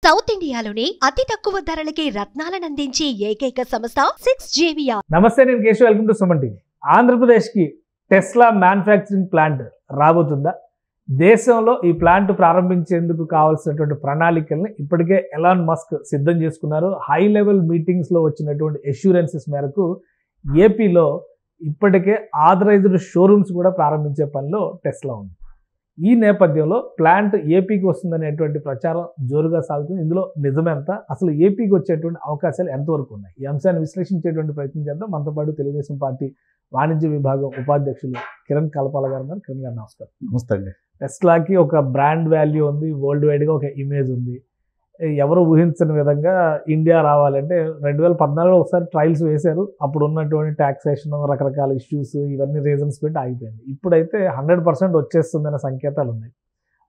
South ఇండియాలోనే అతి తక్కువ ధరలకి రత్నాలను అందించే ఏకైక సంస్థ 6JVR. నమస్తే, నేను Keshav. Welcome to Suman TV. ఆంధ్రప్రదేశ్కి టెస్లా మ్యానుఫ్యాక్చరింగ్ ప్లాంట్ రాబోతుందా? దేశంలో ఈ ప్లాంట్ ప్రారంభించేందుకు కావాల్సినటువంటి ప్రణాళికల్ని ఇప్పటికే ఎలాన్ మస్క్ సిద్ధం చేసుకున్నారు. హై లెవెల్ మీటింగ్స్లో వచ్చినటువంటి అష్యూరెన్సెస్ మేరకు ఏపీలో ఇప్పటికే ఆథరైజ్డ్ షోరూమ్స్ కూడా ప్రారంభించే పనిలో టెస్లా ఉంది. ఈ నేపథ్యంలో ప్లాంట్ ఏపీకి వస్తుందనేటువంటి ప్రచారం జోరుగా సాగుతుంది. ఇందులో నిజమెంత, అసలు ఏపీకి వచ్చేటువంటి అవకాశాలు ఎంతవరకు ఉన్నాయి? ఈ అంశాన్ని విశ్లేషించేటువంటి ప్రయత్నం చేద్దాం. మనతో పాటు తెలుగుదేశం పార్టీ వాణిజ్య విభాగం ఉపాధ్యక్షులు కిరణ్ కలపాల గారు ఉన్నారు. కిరణ్ గారు నమస్కారం. నమస్తే అండి. టెస్లాకి ఒక బ్రాండ్ వాల్యూ ఉంది, వరల్డ్ వైడ్గా ఒక ఇమేజ్ ఉంది. ఎవరు ఊహించని విధంగా ఇండియా రావాలంటే 2014లో ఒకసారి ట్రయల్స్ వేశారు. అప్పుడు ఉన్నటువంటి ట్యాక్సేషన్, రకరకాల ఇష్యూస్, ఇవన్నీ రీజన్స్ పెట్టి ఆగిపోయింది. ఇప్పుడైతే 100% వచ్చేస్తుందనే సంకేతాలు ఉన్నాయి.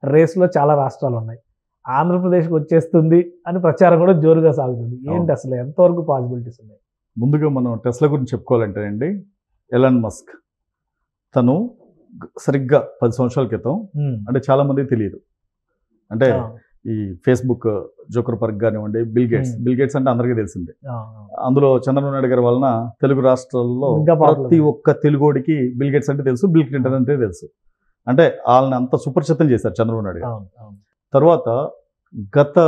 రేస్లో చాలా రాష్ట్రాలు ఉన్నాయి. ఆంధ్రప్రదేశ్కి వచ్చేస్తుంది అని ప్రచారం కూడా జోరుగా సాగుతుంది. ఏంటి అసలు ఎంతవరకు పాసిబిలిటీస్ ఉన్నాయి? ముందుగా మనం టెస్లా గురించి చెప్పుకోవాలంటే అండి, ఎలాన్ మస్క్ తను సరిగ్గా 10 సంవత్సరాల క్రితం, అంటే చాలా మందికి తెలియదు, అంటే ఈ ఫేస్బుక్ జోకర్బర్గ్ కానివ్వండి, బిల్ గేట్స్ అంటే అందరికీ తెలిసిందే. అందులో చంద్రబాబు నాయుడు గారి వలన తెలుగు రాష్ట్రాల్లో ప్రతి ఒక్క తెలుగోడికి బిల్ గేట్స్ అంటే తెలుసు, బిల్ క్లింటన్ అంటే తెలుసు. అంటే వాళ్ళని అంత సుపరిచితం చేశారు చంద్రబాబు నాయుడు గారు. తర్వాత గత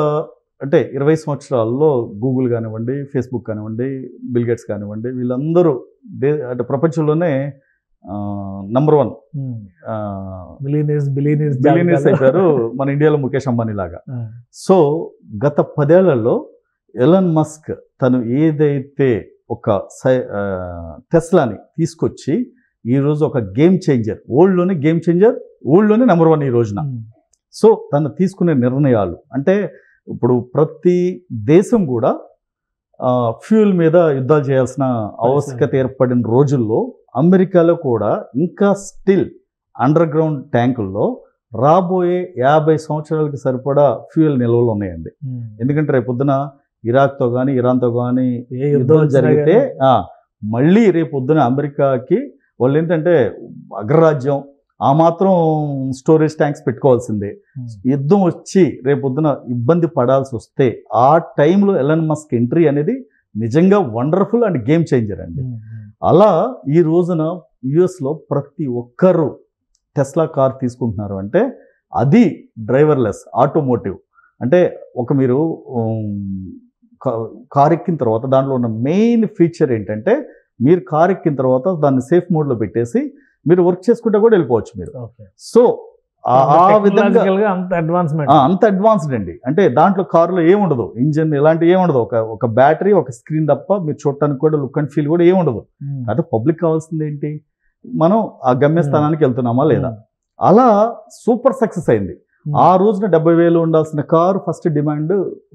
20 సంవత్సరాల్లో గూగుల్ కానివ్వండి, ఫేస్బుక్ కానివ్వండి, బిల్ గేట్స్ కానివ్వండి, వీళ్ళందరూ ప్రపంచంలోనే నంబర్ 1 బిలియనీర్స్ అయిపోయారు మన ఇండియాలో ముఖేష్ అంబానీ లాగా. సో గత 10 ఏళ్లలో ఎలాన్ మస్క్ తను ఏదైతే ఒక టెస్లాని తీసుకొచ్చి ఈరోజు ఒక గేమ్ చేంజర్, వరల్డ్లోనే గేమ్ చేంజర్, వరల్డ్లోనే నంబర్ 1 ఈ రోజున. సో తను తీసుకునే నిర్ణయాలు అంటే, ఇప్పుడు ప్రతి దేశం కూడా ఫ్యూయల్ మీద యుద్ధాలు చేయాల్సిన ఆవశ్యకత ఏర్పడిన రోజుల్లో అమెరికాలో కూడా ఇంకా స్టిల్ అండర్ గ్రౌండ్ ట్యాంకుల్లో రాబోయే 50 సంవత్సరాలకి సరిపడా ఫ్యూయల్ నిల్వలు ఉన్నాయండి. ఎందుకంటే రేపొద్దున ఇరాక్తో కానీ, ఇరాన్తో కానీ యుద్ధం జరిగితే మళ్ళీ రేపొద్దున అమెరికాకి వాళ్ళు ఏంటంటే అగ్రరాజ్యం, ఆ మాత్రం స్టోరేజ్ ట్యాంక్స్ పెట్టుకోవాల్సిందే. యుద్ధం వచ్చి రేపొద్దున ఇబ్బంది పడాల్సి వస్తే ఆ టైంలో ఎలాన్ మస్క్ ఎంట్రీ అనేది నిజంగా వండర్ఫుల్ అండ్ గేమ్ చేంజర్ అండి. అలా ఈ రోజున యుఎస్లో ప్రతి ఒక్కరు టెస్లా కార్ తీసుకుంటున్నారు అంటే అది డ్రైవర్లెస్ ఆటోమోటివ్. అంటే మీరు కార్ ఎక్కిన తర్వాత దాంట్లో ఉన్న మెయిన్ ఫీచర్ ఏంటంటే, మీరు కార్ ఎక్కిన తర్వాత దాన్ని సేఫ్ మోడ్లో పెట్టేసి మీరు వర్క్ చేసుకుంటే కూడా వెళ్ళిపోవచ్చు మీరు. సో ఆ విధంగా అంత అడ్వాన్స్డ్ అండి. అంటే దాంట్లో కారులో ఏముండదు, ఇంజన్ ఇలాంటి ఏముండదు, ఒక బ్యాటరీ, ఒక స్క్రీన్ తప్ప మీరు చూడటానికి కూడా లుక్ అండ్ ఫీల్ కూడా ఏముండదు. అంటే పబ్లిక్ కావాల్సింది ఏంటి, మనం ఆ గమ్యస్థానానికి వెళ్తున్నామా లేదా. అలా సూపర్ సక్సెస్ అయింది. ఆ రోజున 70,000 ఉండాల్సిన కారు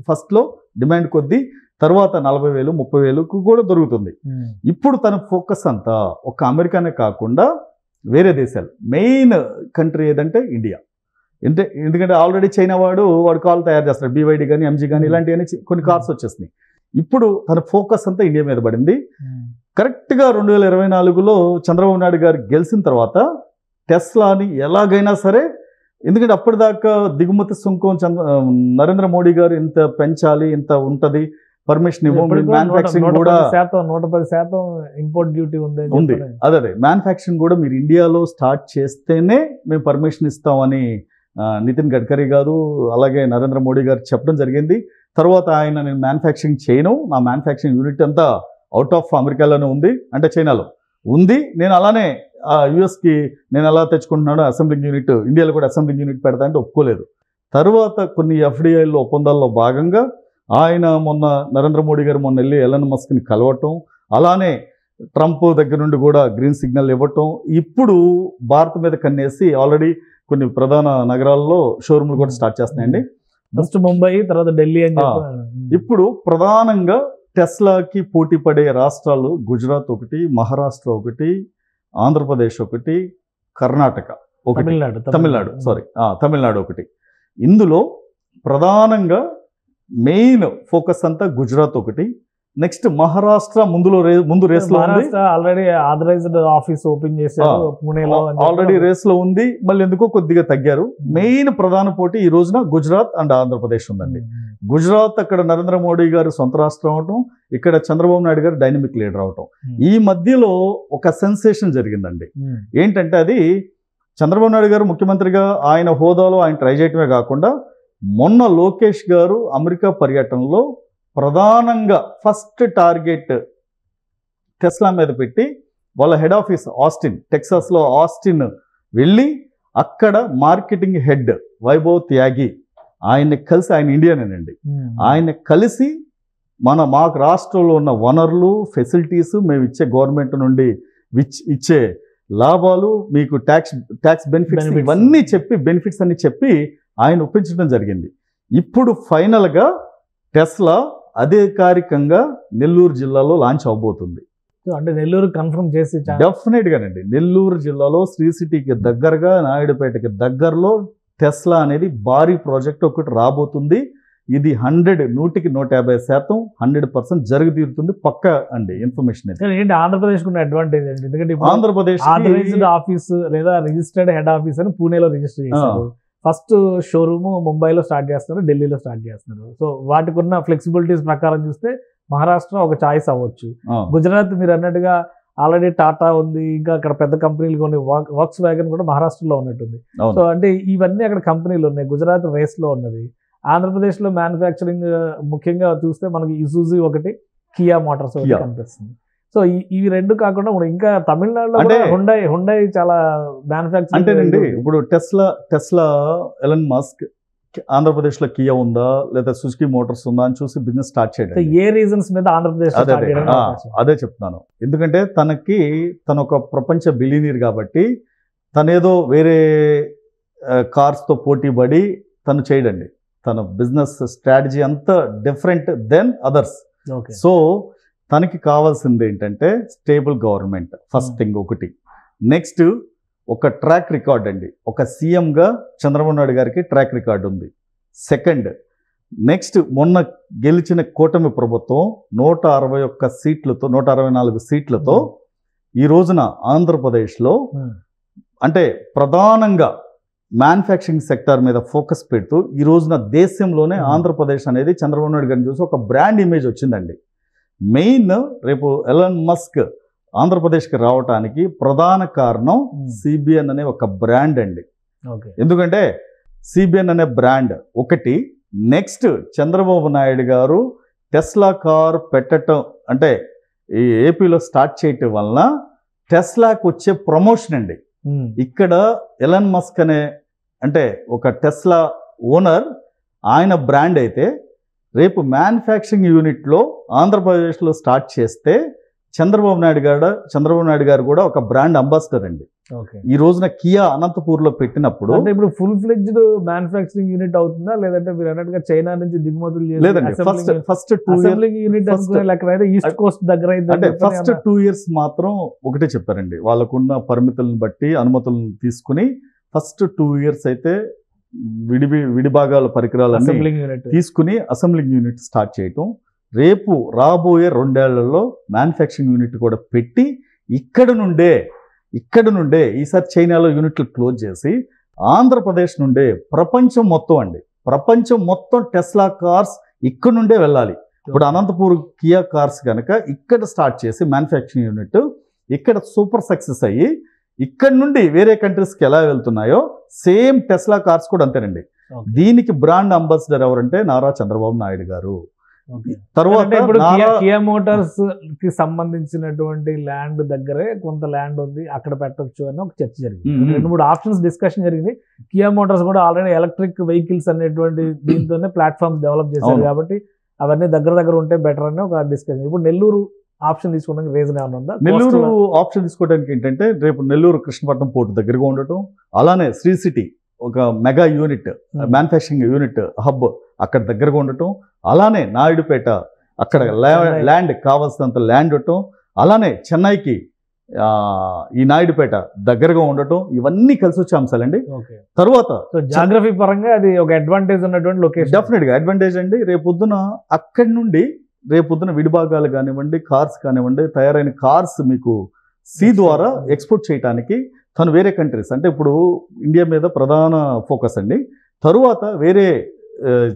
ఫస్ట్లో డిమాండ్ కొద్దీ తర్వాత 40,000, 30,000కు కూడా దొరుకుతుంది. ఇప్పుడు తన ఫోకస్ అంతా ఒక అమెరికానే కాకుండా వేరే దేశాలు, మెయిన్ కంట్రీ ఏదంటే ఇండియా. ఎందుకంటే ఆల్రెడీ చైనా వాడు కార్లు తయారు చేస్తాడు, BYD కానీ, MG కానీ, ఇలాంటివన్నీ కొన్ని కార్స్ వచ్చేసినాయి. ఇప్పుడు తన ఫోకస్ అంతా ఇండియా మీద పడింది. కరెక్ట్గా 2024లో చంద్రబాబు నాయుడు గారు గెలిచిన తర్వాత టెస్లాని ఎలాగైనా సరే, ఎందుకంటే అప్పటిదాకా దిగుమతి సుంకం నరేంద్ర మోడీ గారు ఇంత పెంచాలి, ఇంత ఉంటుంది, పర్మిషన్ మ్యానుఫ్యాక్చరింగ్ కూడా 110% ఇంపోర్ట్ డ్యూటీ ఉంది. అదే మ్యానుఫ్యాక్చరింగ్ కూడా మీరు ఇండియాలో స్టార్ట్ చేస్తేనే మేము పర్మిషన్ ఇస్తామని నితిన్ గడ్కరీ గారు అలాగే నరేంద్ర మోడీ గారు చెప్పడం జరిగింది. తర్వాత ఆయన, నేను మ్యానుఫ్యాక్చరింగ్ చేయను, నా మ్యానుఫ్యాక్చరింగ్ యూనిట్ అంతా అవుట్ ఆఫ్ అమెరికాలోనే ఉంది, అంటే చైనాలో ఉంది, నేను అలానే యుఎస్కి నేను ఎలా తెచ్చుకుంటున్నాను, అసెంబ్లింగ్ యూనిట్ ఇండియాలో కూడా అసెంబ్లింగ్ యూనిట్ పెడతా అంటే ఒప్పుకోలేదు. తర్వాత కొన్ని FDIలో ఒప్పందాల్లో భాగంగా ఆయన నరేంద్ర మోడీ గారు మొన్న వెళ్ళి ఎలాన్ మస్క్ని కలవటం, అలానే ట్రంప్ దగ్గర నుండి కూడా గ్రీన్ సిగ్నల్ ఇవ్వటం, ఇప్పుడు భారత్ మీద కన్నేసి ఆల్రెడీ కొన్ని ప్రధాన నగరాల్లో షోరూమ్లు కూడా స్టార్ట్ చేస్తున్నాయండి. ఫస్ట్ ముంబై, తర్వాత ఢిల్లీ అని. ఇప్పుడు ప్రధానంగా టెస్లాకి పోటీ పడే రాష్ట్రాలు గుజరాత్ ఒకటి, మహారాష్ట్ర ఒకటి, ఆంధ్రప్రదేశ్ ఒకటి, కర్ణాటక ఒకటి, తమిళనాడు ఒకటి. ఇందులో ప్రధానంగా మెయిన్ ఫోకస్ అంతా గుజరాత్ ఒకటి, నెక్స్ట్ మహారాష్ట్ర ముందు రేస్ లో ఉంది. ఆల్రెడీ ఆథరైజ్డ్ ఆఫీస్ ఓపెన్ చేశారు పూణేలో, ఆల్రెడీ రేస్ లో ఉంది. మళ్ళీ ఎందుకో కొద్దిగా తగ్గారు. మెయిన్ ప్రధాన పోటీ ఈ రోజున గుజరాత్ అండ్ ఆంధ్రప్రదేశ్ ఉందండి. గుజరాత్ అక్కడ నరేంద్ర మోడీ గారు సొంత రాష్ట్రం అవటం, ఇక్కడ చంద్రబాబు నాయుడు గారు డైనమిక్ లీడర్ అవటం. ఈ మధ్యలో ఒక సెన్సేషన్ జరిగిందండి. ఏంటంటే అది చంద్రబాబు నాయుడు గారు ముఖ్యమంత్రిగా ఆయన హోదాలో ఆయన ట్రై చేయటమే కాకుండా మొన్న లోకేష్ గారు అమెరికా పర్యటనలో ప్రధానంగా ఫస్ట్ టార్గెట్ టెస్లా మీద పెట్టి వాళ్ళ హెడ్ ఆఫీస్ ఆస్టిన్, టెక్సాస్లో ఆస్టిన్ వెళ్ళి అక్కడ మార్కెటింగ్ హెడ్ వైభవ్ త్యాగి ఆయన్ని కలిసి, ఆయన ఇండియనేనండి, ఆయన కలిసి మాకు రాష్ట్రంలో ఉన్న వనరులు ఫెసిలిటీస్, మేము ఇచ్చే గవర్నమెంట్ నుండి ఇచ్చే లాభాలు, మీకు ట్యాక్స్ బెనిఫిట్స్ ఇవన్నీ చెప్పి, బెనిఫిట్స్ అన్ని చెప్పి ఆయన ఒప్పించడం జరిగింది. ఇప్పుడు ఫైనల్గా టెస్లా అధికారికంగా నెల్లూరు జిల్లాలో లాంచ్ అవబోతుంది. అంటే నెల్లూరు కన్ఫర్మ్ చేసి డెఫినెట్ గానండి. నెల్లూరు జిల్లాలో శ్రీ సిటీకి దగ్గరగా, నాయుడుపేటకి దగ్గరలో టెస్లా అనేది భారీ ప్రాజెక్ట్ ఒకటి రాబోతుంది. ఇది 100% 150% జరిగి తీరుతుంది. పక్క అండి ఇన్ఫర్మేషన్. ఏంటి ఆంధ్రప్రదేశ్ ఉన్న అడ్వాంటేజ్ అండి? ఎందుకంటే ఆంధ్రప్రదేశ్ ఆథరైజ్డ్ ఆఫీస్ లేదా రిజిస్టర్డ్ హెడ్ ఆఫీస్ అని పూణేలో రిజిస్టర్ చేశారు. ఫస్ట్ షోరూమ్ ముంబైలో స్టార్ట్ చేస్తున్నారు, ఢిల్లీలో స్టార్ట్ చేస్తున్నారు. సో వాటికి ఉన్న ఫ్లెక్సిబిలిటీస్ ప్రకారం చూస్తే మహారాష్ట్ర ఒక చాయిస్ అవ్వచ్చు. గుజరాత్ మీరు అన్నట్టుగా ఆల్రెడీ టాటా ఉంది, ఇంకా అక్కడ పెద్ద కంపెనీలు కొన్ని, వర్క్స్ వ్యాగన్ కూడా మహారాష్ట్రలో ఉన్నట్టుంది. సో అంటే ఇవన్నీ అక్కడ కంపెనీలు ఉన్నాయి. గుజరాత్ రేస్లో ఉన్నది. ఆంధ్రప్రదేశ్లో మ్యానుఫ్యాక్చరింగ్ ముఖ్యంగా చూస్తే మనకి ఇసుజు ఒకటి, కియా మోటార్స్ ఒకటి కనిపిస్తుంది. సో ఇవి రెండు కాకుండా ఇంకా తమిళనాడులో హుండై చాలా మ్యానుఫ్యాక్చరింగ్. అంటేనండి ఇప్పుడు టెస్లా ఎలన్ మస్క్ ఆంధ్రప్రదేశ్లో కియా ఉందా లేదా సుజుకి మోటార్స్ ఉందా అని చూసి బిజినెస్ స్టార్ట్ చేయడం. ఏ రీజన్స్ మీద ఆంధ్రప్రదేశ్ అదే చెప్తున్నాను. ఎందుకంటే తన ఒక ప్రపంచ బిలియనీర్ కాబట్టి తనేదో వేరే కార్స్తో పోటీ పడి తను చేయడండి. తన బిజినెస్ స్ట్రాటజీ అంతా డిఫరెంట్ దెన్ అదర్స్. సో తనకి కావాల్సింది ఏంటంటే స్టేబుల్ గవర్నమెంట్ ఫస్ట్ థింగ్ ఒకటి. నెక్స్ట్ ఒక ట్రాక్ రికార్డ్ అండి. ఒక సీఎంగా చంద్రబాబు నాయుడు గారికి ట్రాక్ రికార్డు ఉంది. సెకండ్, నెక్స్ట్ మొన్న గెలిచిన కూటమి ప్రభుత్వం 161 సీట్లతో 164 సీట్లతో ఈ రోజున ఆంధ్రప్రదేశ్లో అంటే ప్రధానంగా మ్యానుఫ్యాక్చరింగ్ సెక్టార్ మీద ఫోకస్ పెడుతూ ఈ రోజున దేశంలోనే ఆంధ్రప్రదేశ్ అనేది చంద్రబాబు నాయుడు గారిని చూసి ఒక బ్రాండ్ ఇమేజ్ వచ్చిందండి. మెయిన్ రేపు ఎలన్ మస్క్ ఆంధ్రప్రదేశ్కి రావడానికి ప్రధాన కారణం సిబిఎన్ అనే ఒక బ్రాండ్ అండి. ఎందుకంటే సిబిఎన్ అనే బ్రాండ్ ఒకటి. నెక్స్ట్ చంద్రబాబు నాయుడు గారు టెస్లా కార్ పెట్టడం అంటే ఈ ఏపీలో స్టార్ట్ చేయటం వలన టెస్లాకి వచ్చే ప్రమోషన్ అండి. ఇక్కడ ఎలన్ మస్క్ అనే అంటే ఒక టెస్లా ఓనర్, ఆయన బ్రాండ్ అయితే రేపు మ్యానుఫ్యాక్చరింగ్ యూనిట్లో ఆంధ్రప్రదేశ్లో స్టార్ట్ చేస్తే చంద్రబాబు నాయుడు గారు కూడా ఒక బ్రాండ్ అంబాసిడర్ అండి. ఈ రోజున కియా అనంతపూర్లో పెట్టినప్పుడు అంటే ఇప్పుడు ఫుల్ ఫ్లెడ్జ్డ్ మ్యానుఫ్యాక్చరింగ్ యూనిట్ అవుతుందా లేదంటే మీరు అన్నట్టుగా చైనా నుంచి దిగుమతులు లేదండి. ఫస్ట్ 2 యూనిట్ ఈస్ట్ కోస్ట్ దగ్గర అంటే ఫస్ట్ 2 years మాత్రం ఒకటే చెప్పారండి. వాళ్ళకున్న పరిమితులను బట్టి అనుమతులను తీసుకుని ఫస్ట్ 2 years అయితే విడిభాగాల పరికరాలన్నీ తీసుకుని అసెంబ్లింగ్ యూనిట్ స్టార్ట్ చేయటం. రేపు రాబోయే 2 ఏళ్లలో మ్యానుఫ్యాక్చరింగ్ యూనిట్ కూడా పెట్టి ఇక్కడ నుండే ఈసారి చైనాలో యూనిట్లు క్లోజ్ చేసి ఆంధ్రప్రదేశ్ నుండే ప్రపంచం మొత్తం టెస్లా కార్స్ ఇక్కడ నుండే వెళ్ళాలి. ఇప్పుడు అనంతపూర్ కియా కార్స్ కనుక ఇక్కడ స్టార్ట్ చేసి మ్యానుఫ్యాక్చరింగ్ యూనిట్ ఇక్కడ సూపర్ సక్సెస్ అయ్యి ఇక్కడ నుండి వేరే కంట్రీస్కి ఎలా వెళ్తున్నాయో సేమ్ టెస్లా కార్స్ కూడా అంతేనండి. దీనికి బ్రాండ్ అంబాసిడర్ ఎవరంటే నారా చంద్రబాబు నాయుడు గారు. తర్వాత కియా మోటార్స్ కి సంబంధించినటువంటి ల్యాండ్ దగ్గరే కొంత ల్యాండ్ ఉంది, అక్కడ పెట్టొచ్చు అని ఒక చర్చ జరిగింది. 2-3 ఆప్షన్స్ డిస్కషన్ జరిగింది. కియా మోటార్స్ కూడా ఆల్రెడీ ఎలక్ట్రిక్ వెహికల్స్ అనేటువంటి దీంతోనే ప్లాట్ఫామ్స్ డెవలప్ చేశారు కాబట్టి అవన్నీ దగ్గర ఉంటే బెటర్ అని ఒక డిస్కషన్. ఇప్పుడు నెల్లూరు ఆప్షన్ తీసుకోవడానికి రీజన్ ఏమైనా ఉందా? నెల్లూరు ఆప్షన్ తీసుకోవడానికి ఏంటంటే రేపు నెల్లూరు కృష్ణపట్నం పోర్టు దగ్గరగా ఉండటం, అలానే శ్రీ సిటీ ఒక mega unit manufacturing unit hub అక్కడ దగ్గరగా ఉండటం, అలానే నాయుడుపేట అక్కడ ల్యాండ్ కావాల్సినంత ల్యాండ్ ఉండటం, అలానే చెన్నైకి ఈ నాయుడుపేట దగ్గరగా ఉండటం, ఇవన్నీ కలిసి వచ్చే అంశాలండి. తర్వాత జాగ్రఫీ పరంగా అది ఒక అడ్వాంటేజ్ ఉన్నటువంటి లొకేషన్. డెఫినెట్గా అడ్వాంటేజ్ అండి. రేపు పొద్దున అక్కడి నుండి రేపొద్దున విడిభాగాలు కానివ్వండి, కార్స్ కానివ్వండి, తయారైన కార్స్ మీకు సీ ద్వారా ఎక్స్పోర్ట్ చేయడానికి తను వేరే కంట్రీస్, అంటే ఇప్పుడు ఇండియా మీద ప్రధాన ఫోకస్ అండి, తరువాత వేరే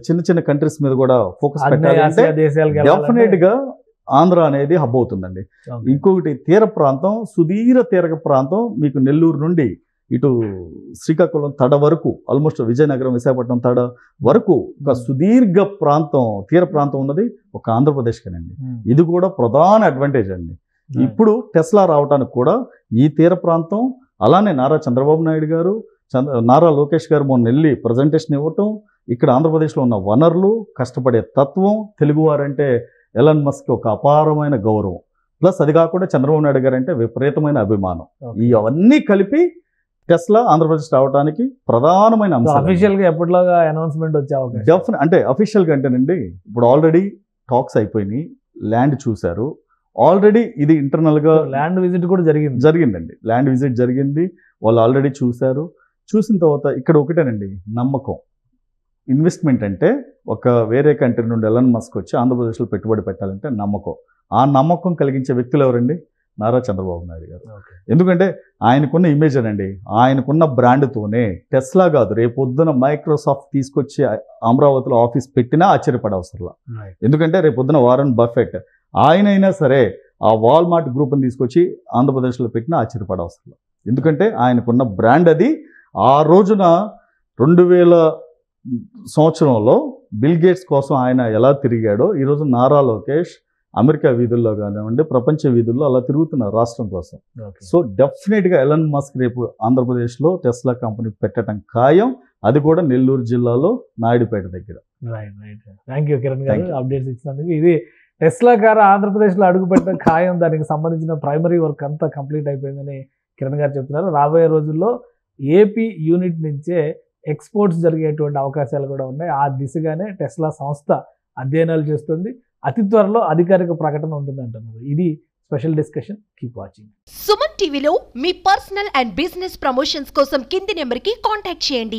చిన్న చిన్న కంట్రీస్ మీద కూడా ఫోకస్ పెట్టాలంటే డెఫినెట్ గా ఆంధ్ర అనేది హబ్ అవుతుందండి. ఇంకొకటి తీర ప్రాంతం, సుదీర తీర ప్రాంతం మీకు నెల్లూరు నుండి ఇటు శ్రీకాకుళం తడ వరకు, ఆల్మోస్ట్ విజయనగరం, విశాఖపట్నం తడ వరకు ఒక సుదీర్ఘ ప్రాంతం, తీర ప్రాంతం ఉన్నది ఒక ఆంధ్రప్రదేశ్కేనండి. ఇది కూడా ప్రధాన అడ్వాంటేజ్ అండి. ఇప్పుడు టెస్లా రావడానికి కూడా ఈ తీర ప్రాంతం, అలానే నారా చంద్రబాబు నాయుడు గారు, నారా లోకేష్ గారు మొన్న వెళ్ళి ప్రజెంటేషన్ ఇవ్వటం, ఇక్కడ ఆంధ్రప్రదేశ్లో ఉన్న వనరులు, కష్టపడే తత్వం, తెలుగువారంటే ఎలాన్ మస్క్ ఒక అపారమైన గౌరవం, ప్లస్ అది కాకుండా చంద్రబాబు నాయుడు గారు అంటే విపరీతమైన అభిమానం, ఇవన్నీ కలిపి టెస్లా ఆంధ్రప్రదేశ్ రావడానికి ప్రధానమైన అంశం. అఫీషియల్ గా ఎప్పటిలాగా అనౌన్స్మెంట్ వచ్చే అవకాశం అంటే అఫీషియల్ గా అంటేనండి, ఇప్పుడు ఆల్రెడీ టాక్స్ అయిపోయినాయి, ల్యాండ్ చూశారు ఆల్రెడీ, ఇది ఇంటర్నల్ గా ల్యాండ్ విజిట్ కూడా జరిగిందండి. ల్యాండ్ విజిట్ జరిగింది, వాళ్ళు ఆల్రెడీ చూశారు. చూసిన తర్వాత ఇక్కడ ఒకటేనండి నమ్మకం. ఇన్వెస్ట్మెంట్ అంటే ఒక వేరే కంట్రీ నుండి ఎలాన్ మస్క్ వచ్చి ఆంధ్రప్రదేశ్లో పెట్టుబడి పెట్టాలంటే నమ్మకం. ఆ నమ్మకం కలిగించే వ్యక్తులు ఎవరండి? నారా చంద్రబాబు నాయుడు గారు. ఎందుకంటే ఆయనకున్న ఇమేజ్ అనండి, ఆయనకున్న బ్రాండ్తోనే టెస్లా కాదు, రేపొద్దున మైక్రోసాఫ్ట్ తీసుకొచ్చి అమరావతిలో ఆఫీస్ పెట్టినా ఆశ్చర్యపడే అవసరంలా. ఎందుకంటే రేపొద్దున వారన్ బఫెట్ ఆయనైనా సరే ఆ వాల్మార్ట్ గ్రూప్ని తీసుకొచ్చి ఆంధ్రప్రదేశ్లో పెట్టినా ఆశ్చర్యపడే అవసరంలా. ఎందుకంటే ఆయనకున్న బ్రాండ్ అది. ఆ రోజున 2000 సంవత్సరంలో బిల్ గేట్స్ కోసం ఆయన ఎలా తిరిగాడో, ఈరోజు నారా లోకేష్ అమెరికా వీధుల్లో కానివ్వండి, ప్రపంచ వీధుల్లో అలా తిరుగుతున్నారు రాష్ట్రం కోసం. సో డెఫినెట్గా ఎలాన్ మస్క్ రేపు ఆంధ్రప్రదేశ్లో టెస్లా కంపెనీ పెట్టడం ఖాయం, అది కూడా నెల్లూరు జిల్లాలో నాయుడుపేట దగ్గర. థ్యాంక్ యూ కిరణ్ గారు అప్డేట్స్ ఇచ్చినందుకు. ఇది టెస్లా కారు ఆంధ్రప్రదేశ్లో అడుగు పెట్టడం ఖాయం, దానికి సంబంధించిన ప్రైమరీ వర్క్ అంతా కంప్లీట్ అయిపోయిందని కిరణ్ గారు చెప్తున్నారు. రాబోయే రోజుల్లో ఏపీ యూనిట్ నుంచే ఎక్స్పోర్ట్స్ జరిగేటువంటి అవకాశాలు కూడా ఉన్నాయి. ఆ దిశగానే టెస్లా సంస్థ అధ్యయనాలు చేస్తుంది. అతి త్వరలో అధికారిక ప్రకటన ఉంటుంది అంటున్నారు. ఇది special discussion. Keep watching. Suman టీవీలో మీ పర్సనల్ అండ్ బిజినెస్ ప్రమోషన్స్ కోసం కింది నెంబర్కి కాంటాక్ట్ చేయండి.